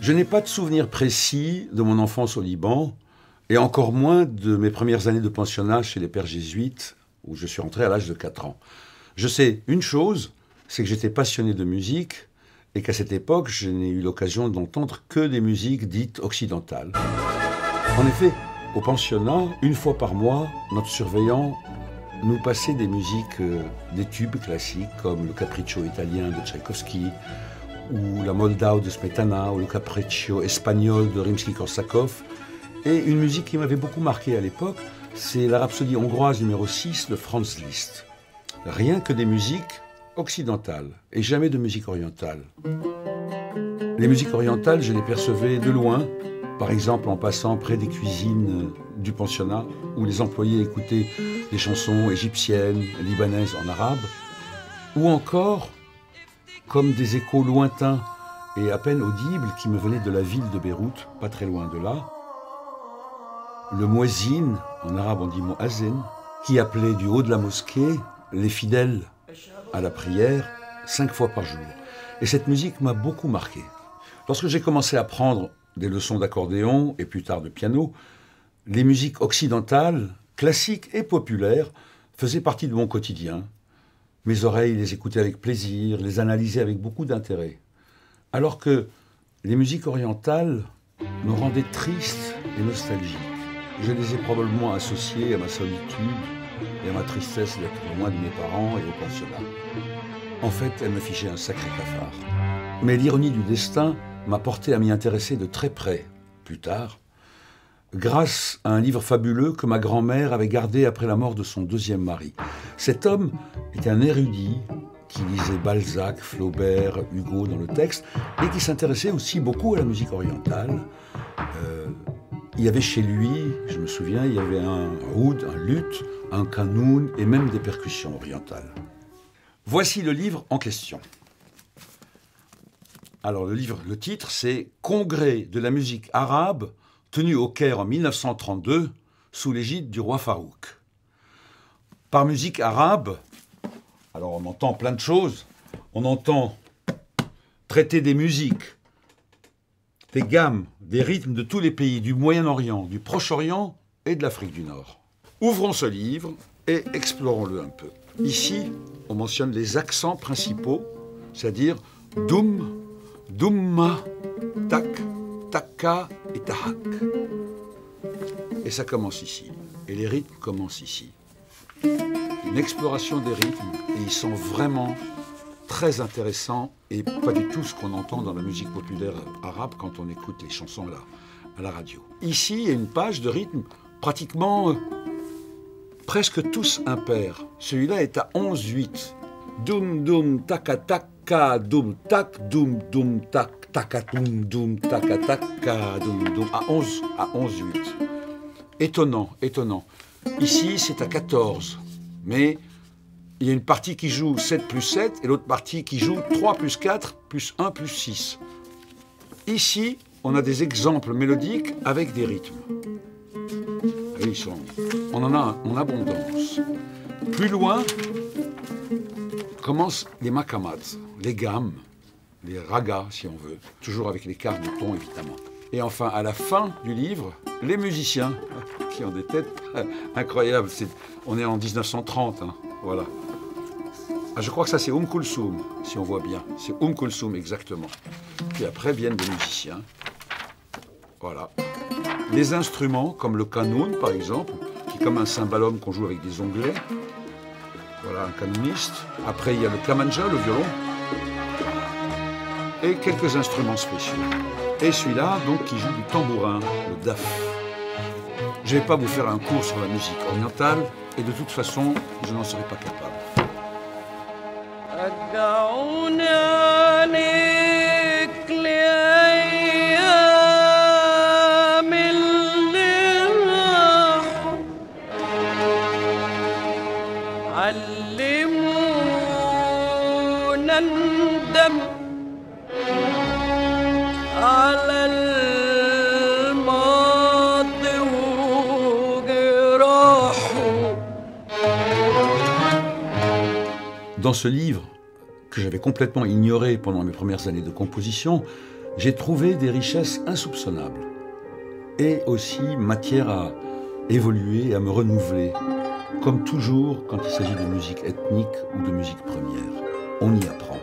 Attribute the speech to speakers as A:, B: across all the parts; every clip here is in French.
A: Je n'ai pas de souvenir précis de mon enfance au Liban, et encore moins de mes premières années de pensionnat chez les pères jésuites, où je suis rentré à l'âge de 4 ans. Je sais une chose, c'est que j'étais passionné de musique, et qu'à cette époque, je n'ai eu l'occasion d'entendre que des musiques dites occidentales. En effet, au pensionnat, une fois par mois, notre surveillant nous passait des musiques, des tubes classiques, comme le Capriccio italien de Tchaïkovski, ou la Moldau de Smetana, ou le Capriccio espagnol de Rimsky-Korsakov. Et une musique qui m'avait beaucoup marqué à l'époque, c'est la Rhapsodie hongroise numéro 6 de Franz Liszt. Rien que des musiques occidentales, et jamais de musique orientale. Les musiques orientales, je les percevais de loin, par exemple en passant près des cuisines du pensionnat, où les employés écoutaient des chansons égyptiennes, libanaises en arabe, ou encore comme des échos lointains et à peine audibles qui me venaient de la ville de Beyrouth, pas très loin de là. Le muezzin, en arabe on dit muazzin, qui appelait du haut de la mosquée les fidèles à la prière 5 fois par jour. Et cette musique m'a beaucoup marqué. Lorsque j'ai commencé à prendre des leçons d'accordéon et plus tard de piano, les musiques occidentales, classiques et populaires, faisaient partie de mon quotidien. Mes oreilles les écoutaient avec plaisir, les analysaient avec beaucoup d'intérêt. Alors que les musiques orientales me rendaient triste et nostalgique. Je les ai probablement associées à ma solitude et à ma tristesse d'être loin de mes parents et au pensionnat. En fait, elles me fichaient un sacré cafard. Mais l'ironie du destin m'a porté à m'y intéresser de très près, plus tard, grâce à un livre fabuleux que ma grand-mère avait gardé après la mort de son deuxième mari. Cet homme était un érudit qui lisait Balzac, Flaubert, Hugo dans le texte, et qui s'intéressait aussi beaucoup à la musique orientale. Il y avait chez lui, je me souviens, il y avait un oud, un luth, un kanoun et même des percussions orientales. Voici le livre en question. Alors le titre, c'est « Congrès de la musique arabe » tenu au Caire en 1932 sous l'égide du roi Farouk. Par musique arabe, alors on entend plein de choses. On entend traiter des musiques, des gammes, des rythmes de tous les pays, du Moyen-Orient, du Proche-Orient et de l'Afrique du Nord. Ouvrons ce livre et explorons-le un peu. Ici, on mentionne les accents principaux, c'est-à-dire doum, doumma, tak, taka et tahak. Et ça commence ici. Et les rythmes commencent ici. Une exploration des rythmes, et ils sont vraiment très intéressants et pas du tout ce qu'on entend dans la musique populaire arabe quand on écoute les chansons à la radio. Ici, il y a une page de rythme pratiquement presque tous impairs. Celui-là est à 11-8. Doum, doum, taka, taka, doum, tak, doum, doum, tak, taka, doum, doum, taka, taka, doum, doum, à 11-8. Étonnant, étonnant. Ici, c'est à 14, mais il y a une partie qui joue 7 plus 7 et l'autre partie qui joue 3 plus 4 plus 1 plus 6. Ici, on a des exemples mélodiques avec des rythmes. Et on en a en abondance. Plus loin, commencent les makamats, les gammes, les ragas si on veut, toujours avec les quarts de ton évidemment. Et enfin, à la fin du livre, les musiciens qui ont des têtes incroyables. On est en 1930, hein, voilà. Ah, je crois que ça c'est Kulthum, si on voit bien. C'est Kulthum exactement. Puis après viennent des musiciens. Voilà. Les instruments, comme le kanoun par exemple, qui est comme un cymbalum qu'on joue avec des onglets. Voilà, un canouniste. Après, il y a le kamanja, le violon. Et quelques instruments spéciaux. Et celui-là, donc, qui joue du tambourin, le daf. Je ne vais pas vous faire un cours sur la musique orientale, et de toute façon, je n'en serai pas capable. Dans ce livre, que j'avais complètement ignoré pendant mes premières années de composition, j'ai trouvé des richesses insoupçonnables et aussi matière à évoluer et à me renouveler, comme toujours quand il s'agit de musique ethnique ou de musique première. On y apprend.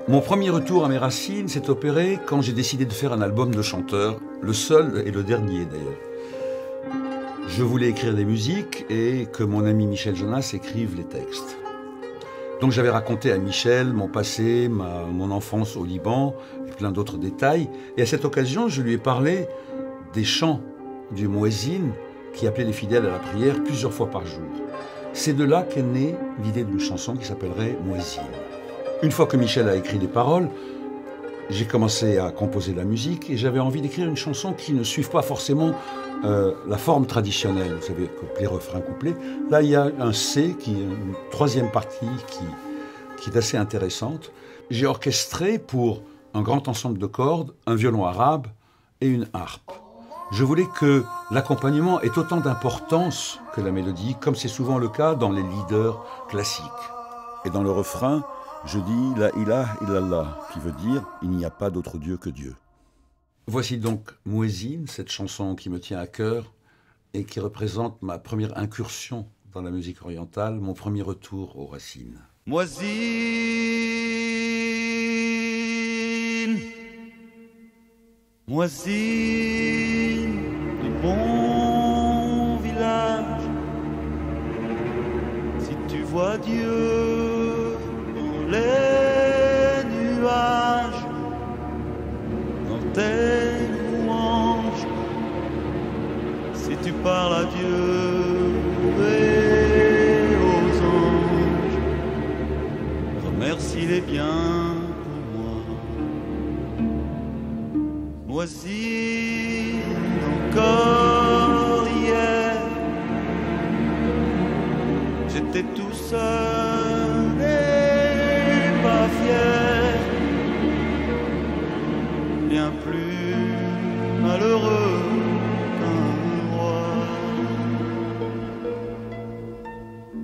A: Mon premier retour à mes racines s'est opéré quand j'ai décidé de faire un album de chanteurs, le seul et le dernier d'ailleurs. Je voulais écrire des musiques et que mon ami Michel Jonas écrive les textes. Donc j'avais raconté à Michel mon passé, mon enfance au Liban et plein d'autres détails. Et à cette occasion, je lui ai parlé des chants du muezzin qui appelait les fidèles à la prière plusieurs fois par jour. C'est de là qu'est née l'idée d'une chanson qui s'appellerait Muezzin. Une fois que Michel a écrit les paroles, j'ai commencé à composer la musique et j'avais envie d'écrire une chanson qui ne suive pas forcément la forme traditionnelle. Vous savez, couplet, refrain, couplet. Là, il y a un C, une troisième partie qui est assez intéressante. J'ai orchestré pour un grand ensemble de cordes, un violon arabe et une harpe. Je voulais que l'accompagnement ait autant d'importance que la mélodie, comme c'est souvent le cas dans les leaders classiques.
B: Et dans le refrain, je dis « La ilaha illallah », qui veut dire « Il n'y a pas d'autre Dieu que Dieu ».
A: Voici donc Muezzin, cette chanson qui me tient à cœur et qui représente ma première incursion dans la musique orientale, mon premier retour aux racines.
C: Muezzin, muezzin du bon village, si tu vois Dieu dans les nuages, dans tes louanges, si tu parles à Dieu et aux anges, remercie-les bien pour moi. Muezzin, encore hier, j'étais tout seul et pas fier, bien plus malheureux qu'un roi.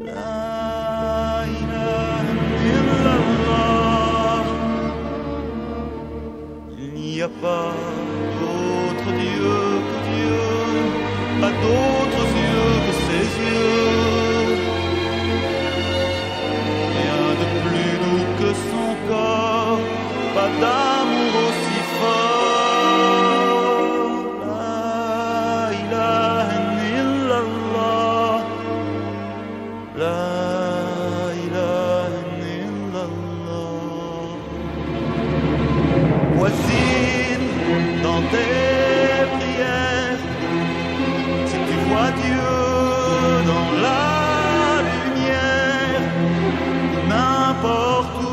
C: La ilaha illallah, il n'y a pas d'autre Dieu que Dieu, pas d'autres yeux que ses yeux, rien de plus doux que son corps, pas d'amour aussi fort. La ilaha illallah, la ilaha illallah. Muezzin, dans tes prières, si tu vois Dieu dans la lumière, n'importe où,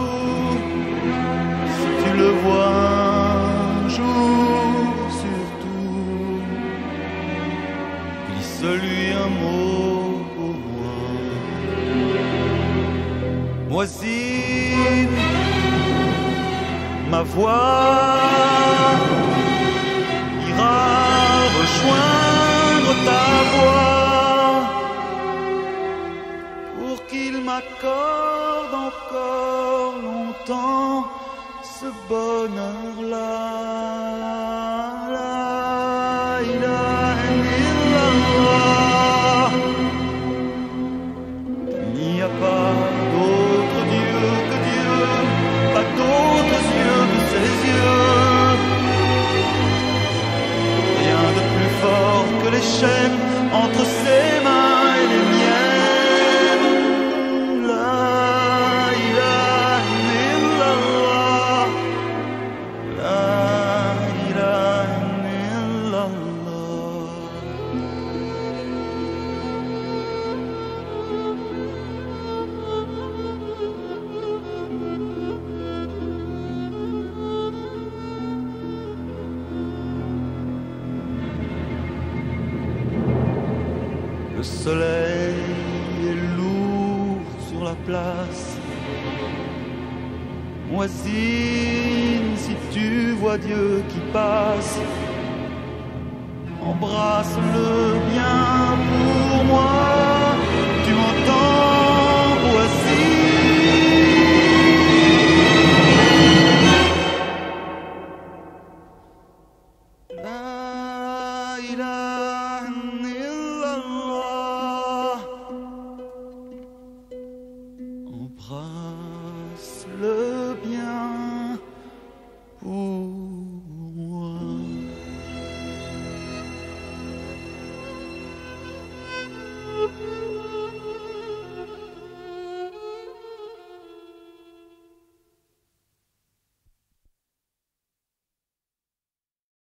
C: si tu le vois un jour surtout, glisse-lui un mot pour moi. Muezzin, ma voix ira rejoindre ta voix pour qu'il m'accorde encore longtemps ce bonheur-là. La ilaha illallah, il n'y a pas d'autre Dieu que Dieu, pas d'autres yeux que ses yeux, rien de plus fort que les chaînes entre ses mains et les miennes. La ilaha illallah, la ilaha illallah. Le soleil est lourd sur la place. Muezzin, si tu vois Dieu qui passe, embrasse-le bien pour moi. Tu m'entends, Muezzin? إله